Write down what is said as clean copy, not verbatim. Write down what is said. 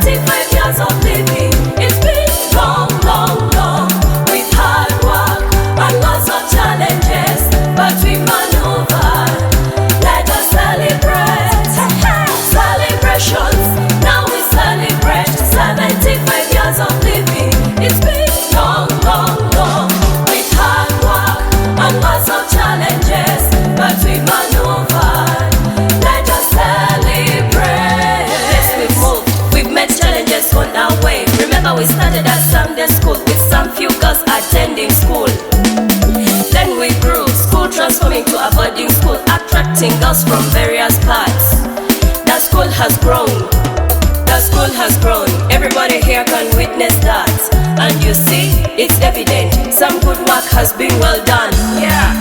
75 years of living. It's been long, long, long, with hard work and lots of challenges, but we maneuver. Let us celebrate. Celebrations. Now we celebrate 75 years of living. It's been long, long, long, with hard work and lots of challenges, but we maneuver. Let us celebrate. Yes, we've moved. We've met challenges on our way. Remember, we started at Sunday school with some few girls attending school. Then we grew, school transforming to a boarding school, attracting girls from various parts. The school has grown. The school has grown. Everybody here can witness that. And you see, it's evident. Some good work has been well done. Yeah.